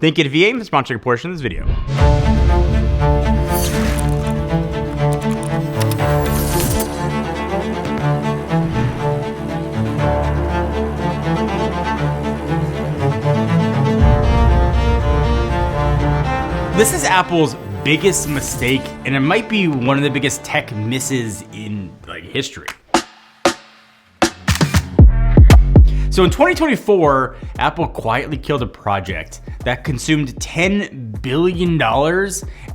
Thank you to VA for sponsoring a portion of this video. This is Apple's biggest mistake, and it might be one of the biggest tech misses in history. So in 2024, Apple quietly killed a project that consumed $10 billion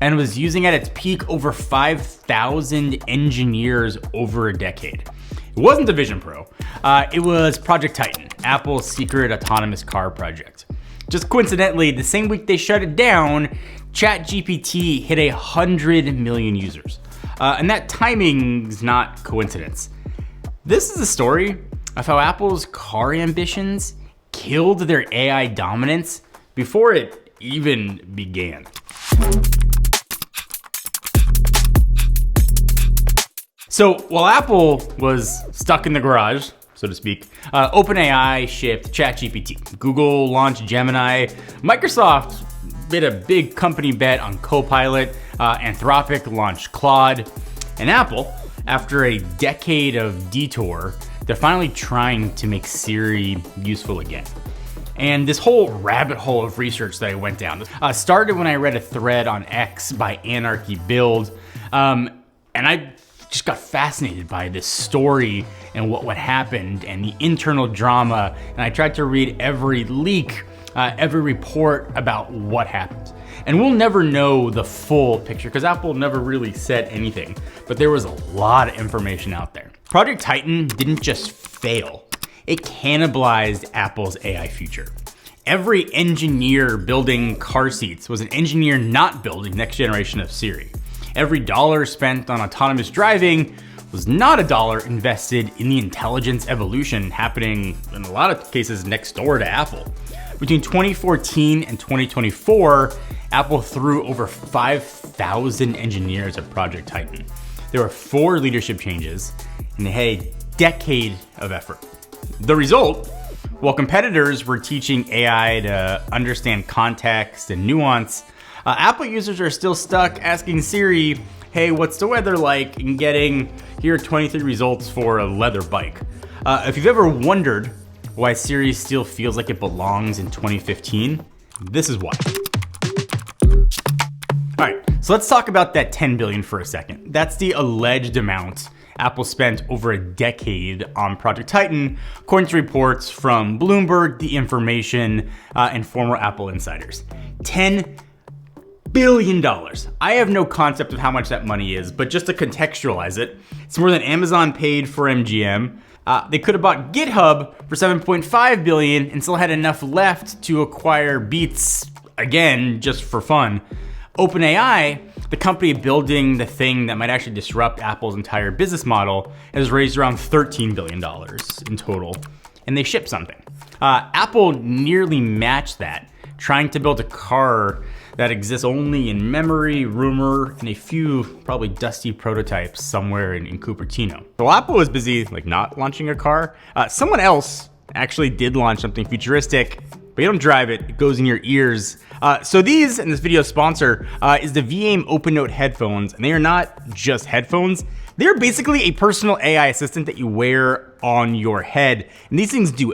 and was using at its peak over 5,000 engineers over a decade. It wasn't the Vision Pro, it was Project Titan, Apple's secret autonomous car project. Just coincidentally, the same week they shut it down, ChatGPT hit 100 million users. And that timing's not coincidence. This is a story of how Apple's car ambitions killed their AI dominance before it even began. So while Apple was stuck in the garage, so to speak, OpenAI shipped ChatGPT. Google launched Gemini. Microsoft did a big company bet on Copilot. Anthropic launched Claude. And Apple, after a decade of detour, they're finally trying to make Siri useful again. And this whole rabbit hole of research that I went down started when I read a thread on X by Anarchy Build. And I just got fascinated by this story and what happened and the internal drama. And I tried to read every leak, every report about what happened. And we'll never know the full picture because Apple never really said anything, but there was a lot of information out there. Project Titan didn't just fail, it cannibalized Apple's AI future. Every engineer building car seats was an engineer not building next generation of Siri. Every dollar spent on autonomous driving was not a dollar invested in the intelligence evolution happening in a lot of cases next door to Apple. Between 2014 and 2024, Apple threw over 5,000 engineers at Project Titan. There were 4 leadership changes, and they had a decade of effort. The result, while competitors were teaching AI to understand context and nuance, Apple users are still stuck asking Siri, hey, what's the weather like? And getting, here are 23 results for a leather bike. If you've ever wondered why Siri still feels like it belongs in 2015, this is why. All right, so let's talk about that $10 billion for a second. That's the alleged amount Apple spent over a decade on Project Titan, according to reports from Bloomberg, The Information, and former Apple insiders. $10 billion. I have no concept of how much that money is, but just to contextualize it, it's more than Amazon paid for MGM. They could have bought GitHub for $7.5 billion and still had enough left to acquire Beats, again, just for fun. OpenAI, the company building the thing that might actually disrupt Apple's entire business model, has raised around $13 billion in total, and they shipped something. Apple nearly matched that, trying to build a car that exists only in memory, rumor, and a few probably dusty prototypes somewhere in Cupertino. So while Apple was busy not launching a car, someone else actually did launch something futuristic, but you don't drive it, it goes in your ears. So these, and this video's sponsor, is the VAIM OpenNote headphones, and they are not just headphones. They're basically a personal AI assistant that you wear on your head, and these things do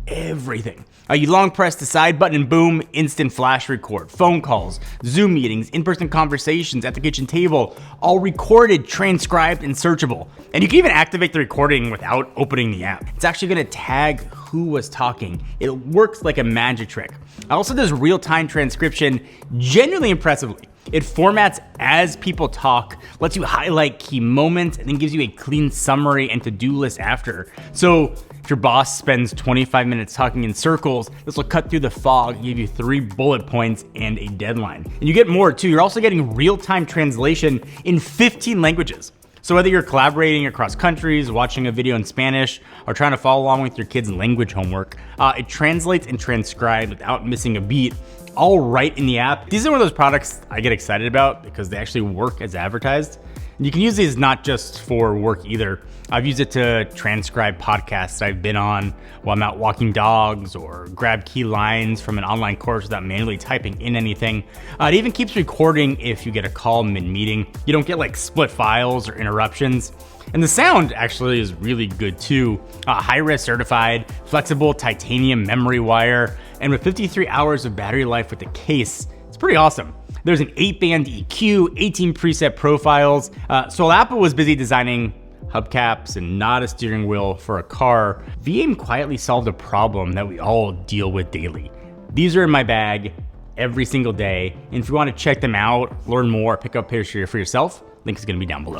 everything. You long press the side button and boom, instant flash record, phone calls, Zoom meetings, in-person conversations at the kitchen table, all recorded, transcribed, and searchable. And you can even activate the recording without opening the app. It's actually gonna tag who was talking. It works like a magic trick. It also does real-time transcription genuinely impressively. It formats as people talk, lets you highlight key moments, and then gives you a clean summary and to-do list after. So if your boss spends 25 minutes talking in circles, this will cut through the fog, give you 3 bullet points and a deadline. And you get more too. You're also getting real-time translation in 15 languages. So whether you're collaborating across countries, watching a video in Spanish, or trying to follow along with your kids' language homework, it translates and transcribes without missing a beat, all right in the app. These are one of those products I get excited about because they actually work as advertised. You can use these not just for work either. I've used it to transcribe podcasts that I've been on while I'm out walking dogs, or grab key lines from an online course without manually typing in anything. It even keeps recording if you get a call mid-meeting. You don't get like split files or interruptions. And the sound actually is really good too. High-res certified, flexible titanium memory wire, and with 53 hours of battery life with the case, it's pretty awesome. There's an 8-band EQ, 18 preset profiles. So while Apple was busy designing hubcaps and not a steering wheel for a car, VM quietly solved a problem that we all deal with daily. These are in my bag every single day, and if you want to check them out, learn more, pick up a picture for yourself, link is going to be down below.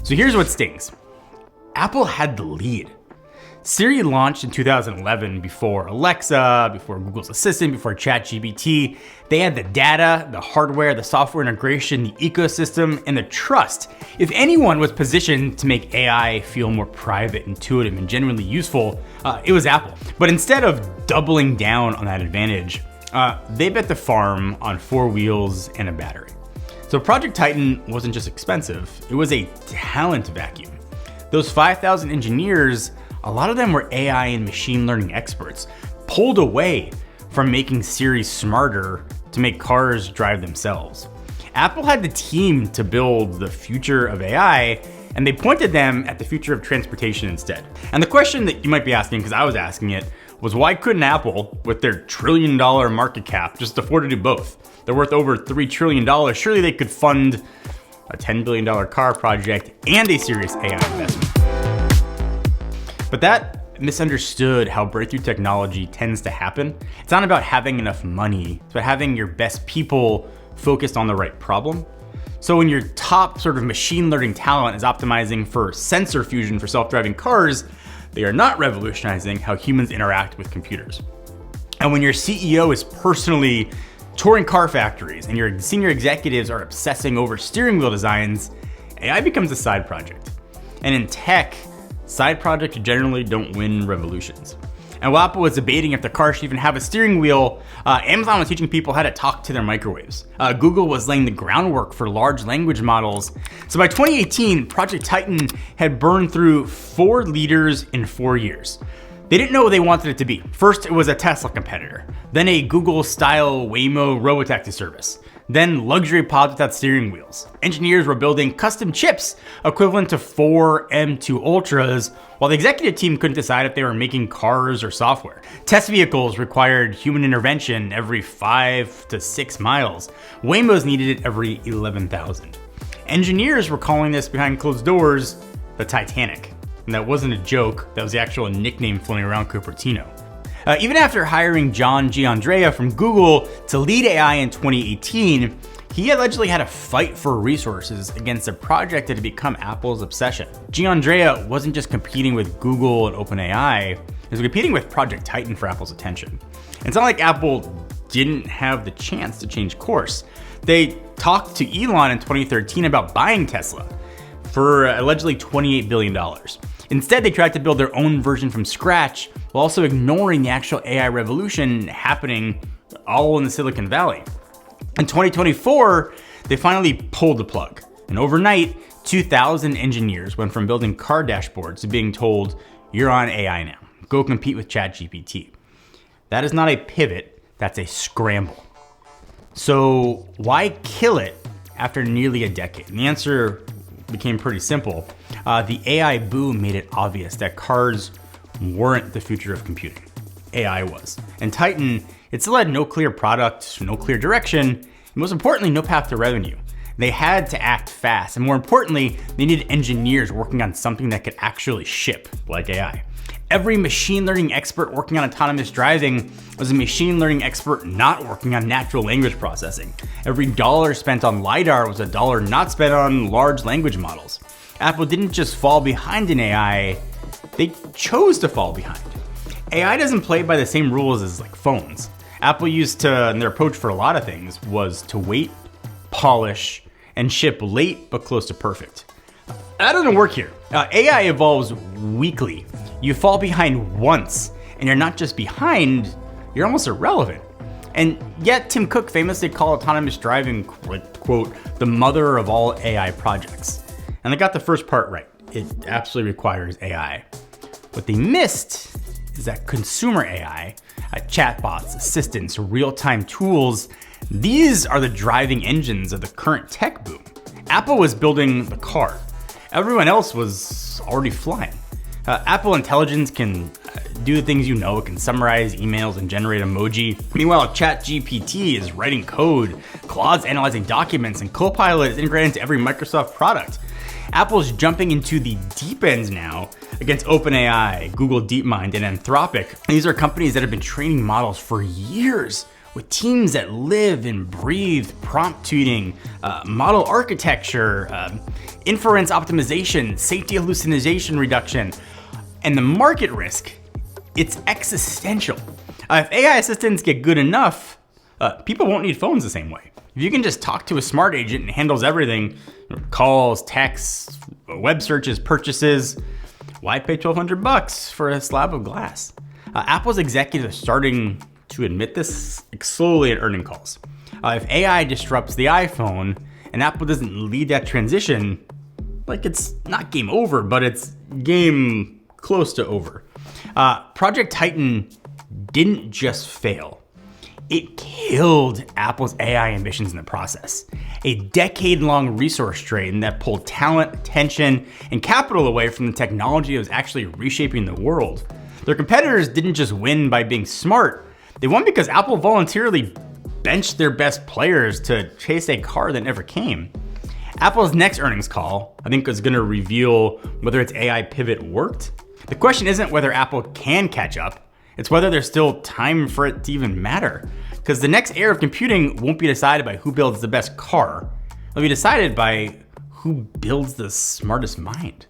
So here's what stings. Apple had the lead. Siri launched in 2011 before Alexa, before Google's Assistant, before ChatGPT. They had the data, the hardware, the software integration, the ecosystem, and the trust. If anyone was positioned to make AI feel more private, intuitive, and genuinely useful, it was Apple. But instead of doubling down on that advantage, they bet the farm on 4 wheels and a battery. So Project Titan wasn't just expensive, it was a talent vacuum. Those 5,000 engineers, a lot of them were AI and machine learning experts, pulled away from making Siri smarter to make cars drive themselves. Apple had the team to build the future of AI, and they pointed them at the future of transportation instead. And the question that you might be asking, because I was asking it, was why couldn't Apple, with their $1 trillion market cap, just afford to do both? They're worth over $3 trillion. Surely they could fund a $10 billion car project and a serious AI investment. But that misunderstood how breakthrough technology tends to happen. It's not about having enough money, it's about having your best people focused on the right problem. So when your top sort of machine learning talent is optimizing for sensor fusion for self-driving cars, they are not revolutionizing how humans interact with computers. And when your CEO is personally touring car factories and your senior executives are obsessing over steering wheel designs, AI becomes a side project. And in tech, side projects generally don't win revolutions. And while Apple was debating if the car should even have a steering wheel, Amazon was teaching people how to talk to their microwaves. Google was laying the groundwork for large language models. So by 2018, Project Titan had burned through 4 leaders in 4 years. They didn't know what they wanted it to be. First, it was a Tesla competitor, then a Google-style Waymo robotaxi service, then luxury pods without steering wheels. Engineers were building custom chips equivalent to 4 M2 Ultras, while the executive team couldn't decide if they were making cars or software. Test vehicles required human intervention every 5 to 6 miles. Waymos needed it every 11,000. Engineers were calling this behind closed doors the Titanic. And that wasn't a joke, that was the actual nickname floating around Cupertino. Even after hiring John Giandrea from Google to lead AI in 2018, he allegedly had to fight for resources against a project that had become Apple's obsession. Giandrea wasn't just competing with Google and OpenAI, he was competing with Project Titan for Apple's attention. And it's not like Apple didn't have the chance to change course. They talked to Elon in 2013 about buying Tesla for allegedly $28 billion. Instead, they tried to build their own version from scratch while also ignoring the actual AI revolution happening all in the Silicon Valley. In 2024, they finally pulled the plug. And overnight, 2,000 engineers went from building car dashboards to being told, you're on AI now. Go compete with ChatGPT. That is not a pivot, that's a scramble. So why kill it after nearly a decade? And the answer became pretty simple. The AI boom made it obvious that cars weren't the future of computing. AI was. And Titan, it still had no clear product, no clear direction, and most importantly, no path to revenue. They had to act fast, and more importantly, they needed engineers working on something that could actually ship, like AI. Every machine learning expert working on autonomous driving was a machine learning expert not working on natural language processing. Every dollar spent on LiDAR was a dollar not spent on large language models. Apple didn't just fall behind in AI, they chose to fall behind. AI doesn't play by the same rules as like phones. Apple used to, and their approach for a lot of things was to wait, polish, and ship late but close to perfect. That doesn't work here. AI evolves weekly. You fall behind once, and you're not just behind, you're almost irrelevant. And yet Tim Cook famously called autonomous driving, quote, the mother of all AI projects. And they got the first part right. It absolutely requires AI. What they missed is that consumer AI, chatbots, assistants, real-time tools, these are the driving engines of the current tech boom. Apple was building the car. Everyone else was already flying. Apple Intelligence can do the things you know. It can summarize emails and generate emoji. Meanwhile, ChatGPT is writing code, Claude's analyzing documents, and Copilot is integrated into every Microsoft product. Apple's jumping into the deep ends now against OpenAI, Google DeepMind, and Anthropic. These are companies that have been training models for years with teams that live and breathe prompt tuning, model architecture, inference optimization, safety hallucination reduction. And the market risk, it's existential. If AI assistants get good enough, people won't need phones the same way. If you can just talk to a smart agent and handles everything, calls, texts, web searches, purchases, why pay $1,200 for a slab of glass? Apple's executives are starting to admit this slowly at earnings calls. If AI disrupts the iPhone and Apple doesn't lead that transition, like it's not game over, but it's game close to over. Project Titan didn't just fail. It killed Apple's AI ambitions in the process. A decade-long resource drain that pulled talent, attention, and capital away from the technology that was actually reshaping the world. Their competitors didn't just win by being smart. They won because Apple voluntarily benched their best players to chase a car that never came. Apple's next earnings call, I think, is gonna reveal whether its AI pivot worked. The question isn't whether Apple can catch up, it's whether there's still time for it to even matter. Because the next era of computing won't be decided by who builds the best car. It'll be decided by who builds the smartest mind.